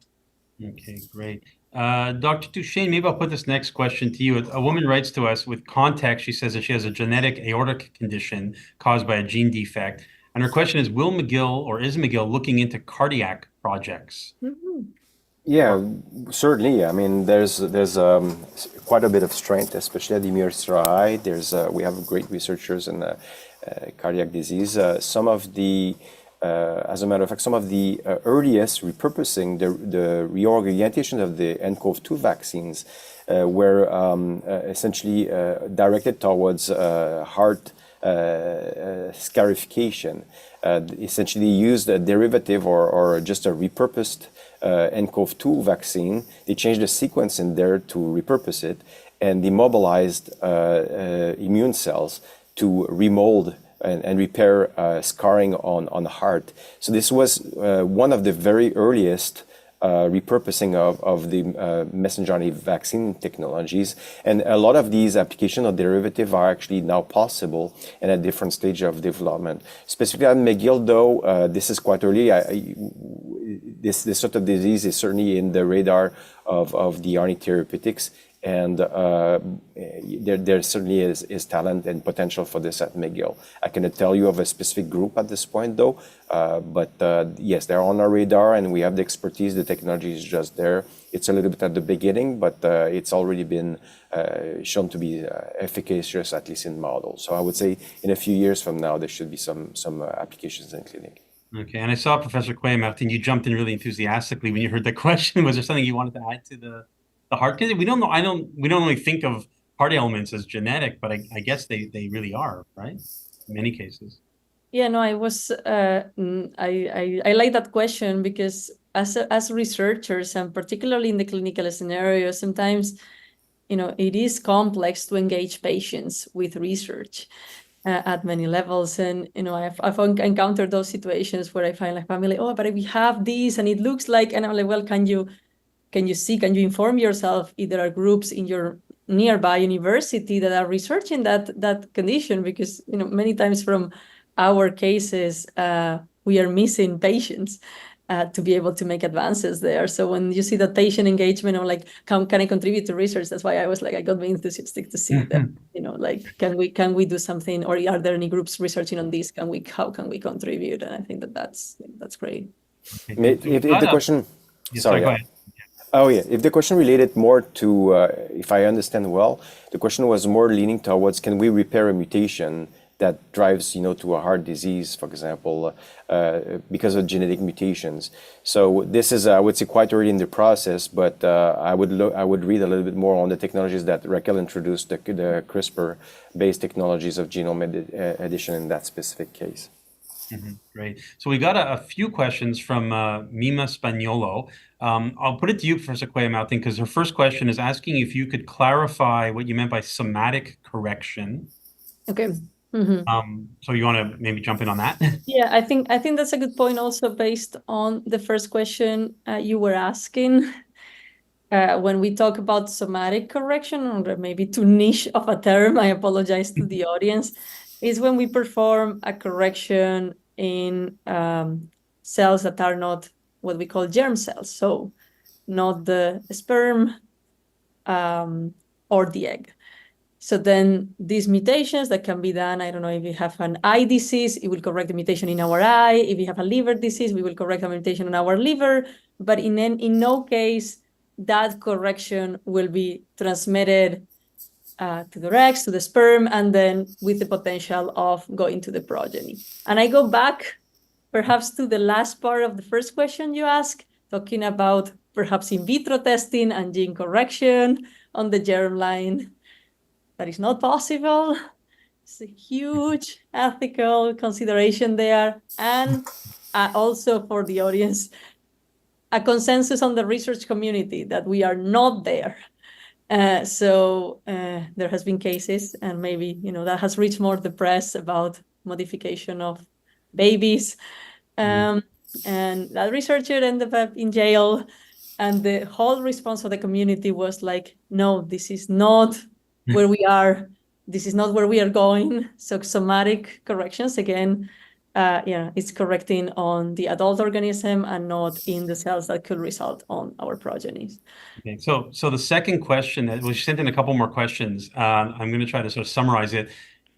Okay, great. Dr. Duchaine, maybe I'll put this next question to you. A woman writes to us with context. She says that she has a genetic aortic condition caused by a gene defect. And her question is, will McGill or is McGill looking into cardiac projects? Yeah, certainly. I mean, there's quite a bit of strength, especially at the immunotherapy. We have great researchers in cardiac disease. As a matter of fact, some of the earliest repurposing, the reorientation of the nCoV-2 vaccines were essentially directed towards heart scarification. Essentially used a derivative or just a repurposed nCoV-2 vaccine. They changed the sequence in there to repurpose it, and they mobilized immune cells to remold and repair scarring on the heart. So this was one of the very earliest repurposing of the messenger RNA vaccine technologies. And a lot of these applications of derivative are actually now possible and at different stage of development. Specifically at McGill, though, this is quite early. This sort of disease is certainly in the radar of the RNA therapeutics. And there certainly is talent and potential for this at McGill. I cannot tell you of a specific group at this point, though. But yes, they're on our radar, and we have the expertise. The technology is just there. It's a little bit at the beginning, but it's already been shown to be efficacious, at least in models. So I would say in a few years from now, there should be some applications in clinic. Okay, and I saw Professor Cuellar-Martin, you jumped in really enthusiastically when you heard the question. Was there something you wanted to add to the heart? Because we don't know. We don't really think of heart ailments as genetic, but I guess they really are, right? In many cases. Yeah, no, I like that question because as researchers, and particularly in the clinical scenario, sometimes, it is complex to engage patients with research at many levels. And, I've encountered those situations where I find like family, oh, but we have this and it looks like, and I'm like, well, can you inform yourself? There are groups in your nearby university that are researching that condition, because many times from our cases we are missing patients to be able to make advances there. So when you see that patient engagement, or like, can I contribute to research? That's why I was like, I got me enthusiastic to see that, like, can we do something, or are there any groups researching on this? How can we contribute? And I think that's great. If the question, sorry, go ahead. Oh yeah, if the question related more to, if I understand well, the question was more leaning towards, can we repair a mutation that drives, to a heart disease, for example, because of genetic mutations. So this is, I would say, quite early in the process, but I would read a little bit more on the technologies that Raquel introduced, the CRISPR-based technologies of genome edition in that specific case. Great. So we got a few questions from Mima Spagnolo. I'll put it to you, Professor Cuellar-Martin, because her first question is asking if you could clarify what you meant by somatic correction. Okay. So you want to maybe jump in on that? Yeah, I think that's a good point, also based on the first question you were asking. When we talk about somatic correction, or maybe too niche of a term, I apologize to the audience, is when we perform a correction in cells that are not what we call germ cells, so not the sperm or the egg. So then these mutations that can be done, I don't know, if you have an eye disease, it will correct the mutation in our eye. If you have a liver disease, we will correct the mutation in our liver. But in no case that correction will be transmitted to the eggs, to the sperm, and then with the potential of going to the progeny. And I go back perhaps to the last part of the first question you asked, talking about perhaps in vitro testing and gene correction on the germline. That is not possible. It's a huge ethical consideration there. And also for the audience, a consensus on the research community that we are not there. So there has been cases, and maybe that has reached more the press about modification of babies. And that researcher ended up in jail, and the whole response of the community was like, no, this is not where we are. This is not where we are going. So somatic corrections, again, it's correcting on the adult organism and not in the cells that could result on our progenies. Okay, so the second question, well, she sent in a couple more questions. I'm going to try to sort of summarize it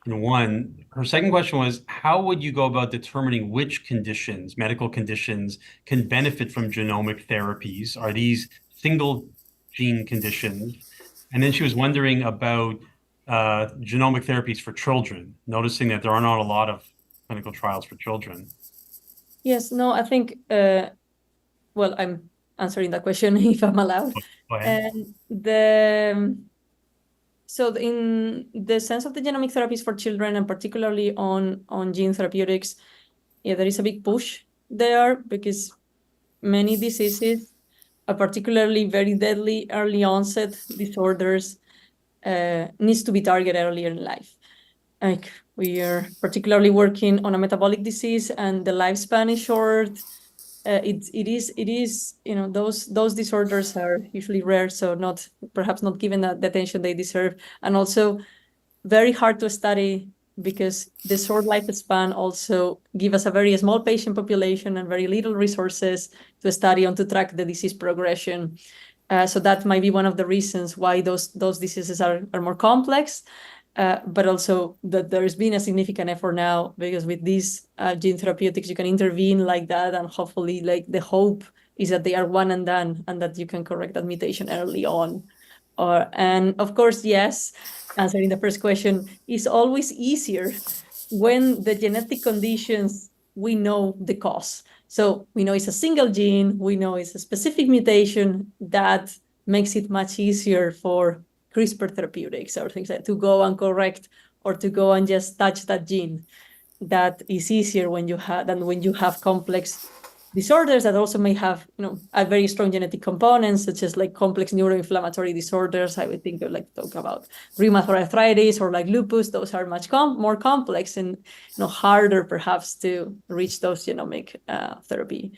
in one. Her second question was, how would you go about determining which conditions, medical conditions, can benefit from genomic therapies? Are these single gene conditions? And then she was wondering about genomic therapies for children, noticing that there are not a lot of clinical trials for children. Yes, no, I think, well, I'm answering that question if I'm allowed. Go ahead. And so in the sense of the genomic therapies for children, and particularly on gene therapeutics, there is a big push there because many diseases, particularly very deadly early onset disorders, needs to be targeted earlier in life. Like we are particularly working on a metabolic disease, and the lifespan is short. It is those disorders are usually rare, so perhaps not given the attention they deserve, and also very hard to study because the short lifespan also give us a very small patient population and very little resources to study on to track the disease progression. So that might be one of the reasons why those diseases are more complex. But also that there's been a significant effort now because with these gene therapeutics, you can intervene like that, and hopefully like the hope is that they are one and done and that you can correct that mutation early on. And of course, yes, answering the first question, is always easier when the genetic conditions, we know the cause. So we know it's a single gene, we know it's a specific mutation that makes it much easier for CRISPR therapeutics or things like to go and correct or to go and just touch that gene. That is easier than when you have complex disorders that also may have a very strong genetic component, such as like complex neuroinflammatory disorders. I would think of talk about rheumatoid arthritis or like lupus. Those are much more complex and harder perhaps to reach those genomic therapy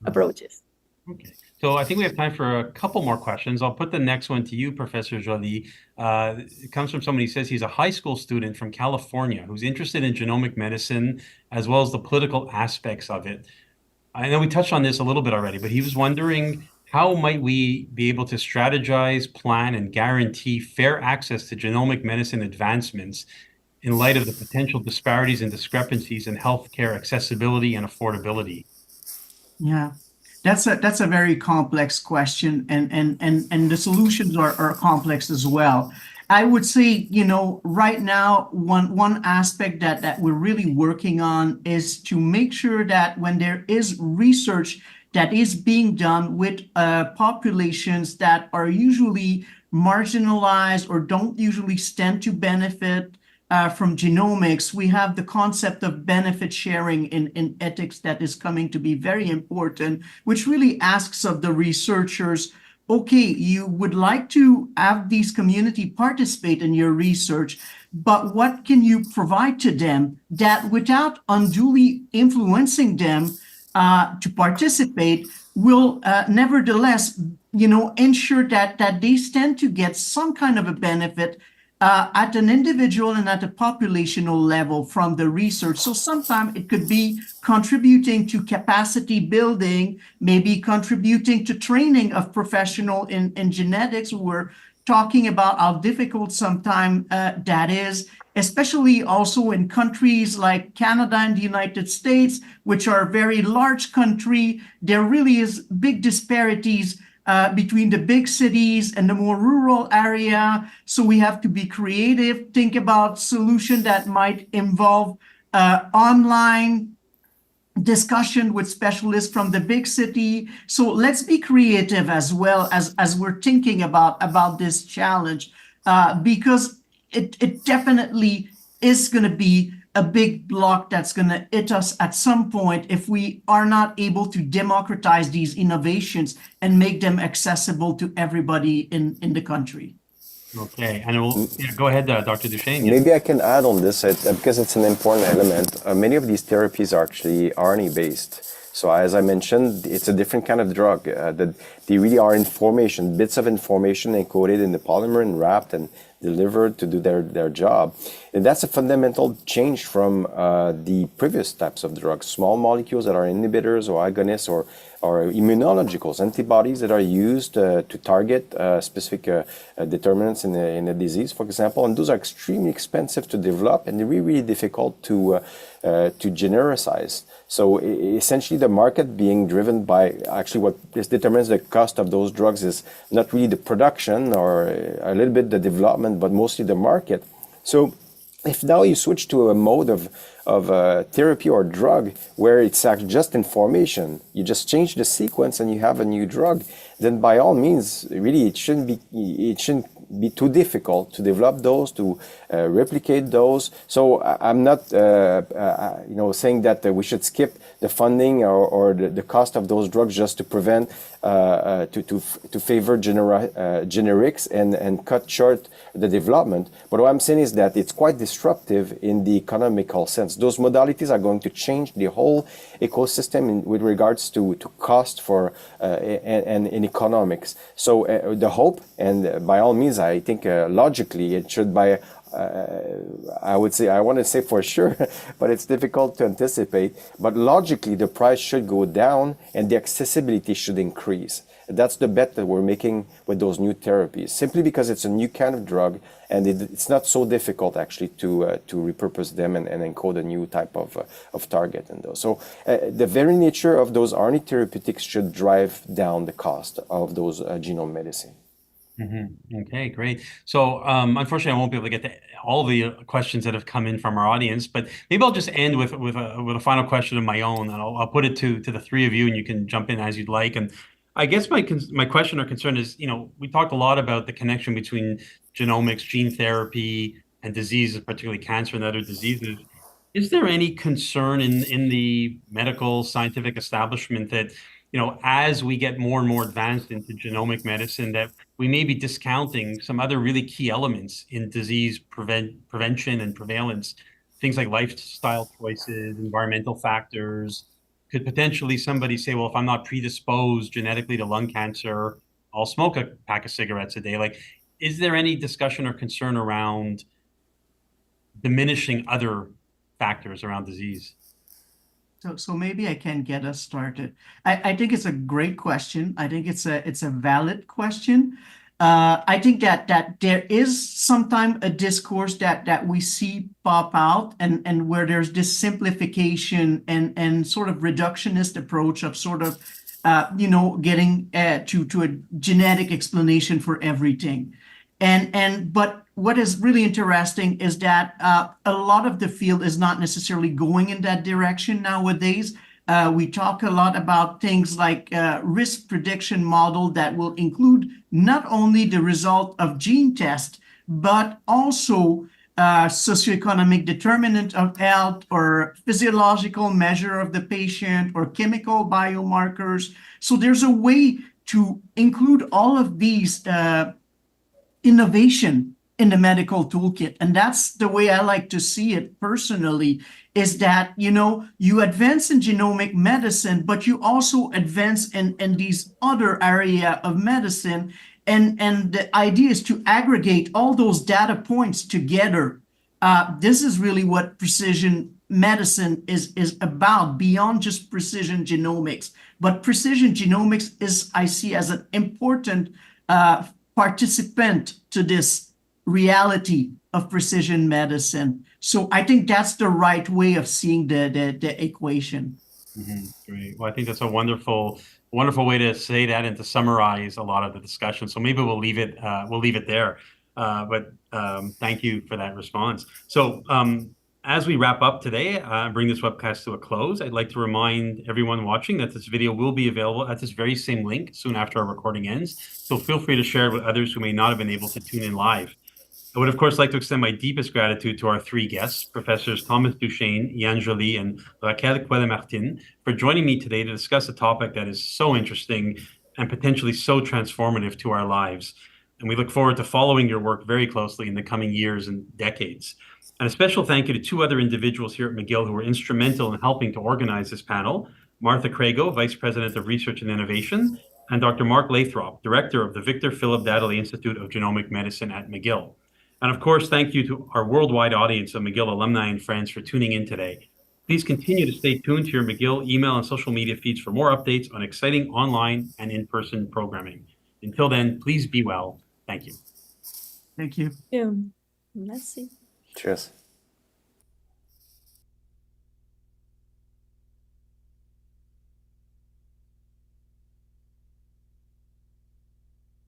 approaches. Okay. So I think we have time for a couple more questions. I'll put the next one to you, Professor Joly. It comes from somebody who says he's a high school student from California who's interested in genomic medicine as well as the political aspects of it. I know we touched on this a little bit already, but he was wondering how might we be able to strategize, plan, and guarantee fair access to genomic medicine advancements in light of the potential disparities and discrepancies in healthcare accessibility and affordability? Yeah. That's a very complex question, and the solutions are complex as well. I would say, right now, one aspect that we're really working on is to make sure that when there is research that is being done with populations that are usually marginalized or don't usually stand to benefit from genomics, we have the concept of benefit sharing in ethics that is coming to be very important, which really asks of the researchers, okay, you would like to have these community participate in your research, but what can you provide to them that without unduly influencing them to participate will nevertheless, ensure that they stand to get some kind of a benefit at an individual and at a populational level from the research. So sometimes it could be contributing to capacity building, maybe contributing to training of professional in genetics. We're talking about how difficult sometimes that is, especially also in countries like Canada and the United States, which are a very large country. There really is big disparities between the big cities and the more rural area. So we have to be creative, think about solution that might involve online discussion with specialists from the big city. So let's be creative as well as we're thinking about this challenge, because it definitely is going to be a big block that's going to hit us at some point if we are not able to democratize these innovations and make them accessible to everybody in the country. Okay, and go ahead, Dr. Duchaine. Maybe I can add on this because it's an important element. Many of these therapies are actually RNA-based. So as I mentioned, it's a different kind of drug. That they really are information, bits of information encoded in the polymer and wrapped and delivered to do their job. And that's a fundamental change from the previous types of drugs, small molecules that are inhibitors or agonists or immunologicals, antibodies that are used to target specific determinants in a disease, for example. And those are extremely expensive to develop and they're really difficult to genericize. So essentially the market being driven by actually what determines the cost of those drugs is not really the production or a little bit the development, but mostly the market. So if now you switch to a mode of therapy or drug where it's actually just information, you just change the sequence and you have a new drug, then by all means, really it shouldn't be too difficult to develop those, to replicate those. So I'm not saying that we should skip the funding or the cost of those drugs just to prevent to favor generics and cut short the development. But what I'm saying is that it's quite disruptive in the economical sense. Those modalities are going to change the whole ecosystem with regards to cost for and in economics. So the hope, and by all means, I think logically it should by I want to say for sure, but it's difficult to anticipate. But logically, the price should go down and the accessibility should increase. That's the bet that we're making with those new therapies, simply because it's a new kind of drug and it's not so difficult actually to repurpose them and encode a new type of target in those. So the very nature of those RNA therapeutics should drive down the cost of those genome medicine. Mm-hmm. Okay, great. So unfortunately, I won't be able to get to all the questions that have come in from our audience, but maybe I'll just end with a final question of my own, and I'll put it to the three of you, and you can jump in as you'd like. And I guess my question or concern is, we talked a lot about the connection between genomics, gene therapy, and diseases, particularly cancer and other diseases. Is there any concern in the medical scientific establishment that, as we get more and more advanced into genomic medicine, that we may be discounting some other really key elements in disease prevention and prevalence, things like lifestyle choices, environmental factors? Could potentially somebody say, well, if I'm not predisposed genetically to lung cancer, I'll smoke a pack of cigarettes a day? Like, is there any discussion or concern around diminishing other factors around disease? So maybe I can get us started. I think it's a great question. I think it's a valid question. I think that there is sometimes a discourse that we see pop out and where there's this simplification and sort of reductionist approach of sort of getting to a genetic explanation for everything. But what is really interesting is that a lot of the field is not necessarily going in that direction nowadays. We talk a lot about things like risk prediction model that will include not only the result of gene test, but also socioeconomic determinant of health or physiological measure of the patient or chemical biomarkers. So there's a way to include all of these innovation in the medical toolkit. And that's the way I like to see it personally, is that, you advance in genomic medicine, but you also advance in these other area of medicine. And the idea is to aggregate all those data points together. This is really what precision medicine is about, beyond just precision genomics. But precision genomics I see as an important participant to this reality of precision medicine. So I think that's the right way of seeing the equation. Mm-hmm. Great. Well, I think that's a wonderful wonderful way to say that and to summarize a lot of the discussion. So maybe we'll leave it there. But thank you for that response. So as we wrap up today, bring this webcast to a close, I'd like to remind everyone watching that this video will be available at this very same link soon after our recording ends. So feel free to share it with others who may not have been able to tune in live. I would, of course, like to extend my deepest gratitude to our three guests, Professors Thomas Duchaine, Yann Joly, and Raquel Cuellar-Martin, for joining me today to discuss a topic that is so interesting and potentially so transformative to our lives. And we look forward to following your work very closely in the coming years and decades. And a special thank you to two other individuals here at McGill who were instrumental in helping to organize this panel, Martha Crago, Vice President of Research and Innovation, and Dr. Mark Lathrop, Director of the Victor Phillip Dahdaleh Institute of Genomic Medicine at McGill. And of course, thank you to our worldwide audience of McGill alumni and friends for tuning in today. Please continue to stay tuned to your McGill email and social media feeds for more updates on exciting online and in-person programming. Until then, please be well. Thank you. Thank you. Yeah. Let's see. Cheers.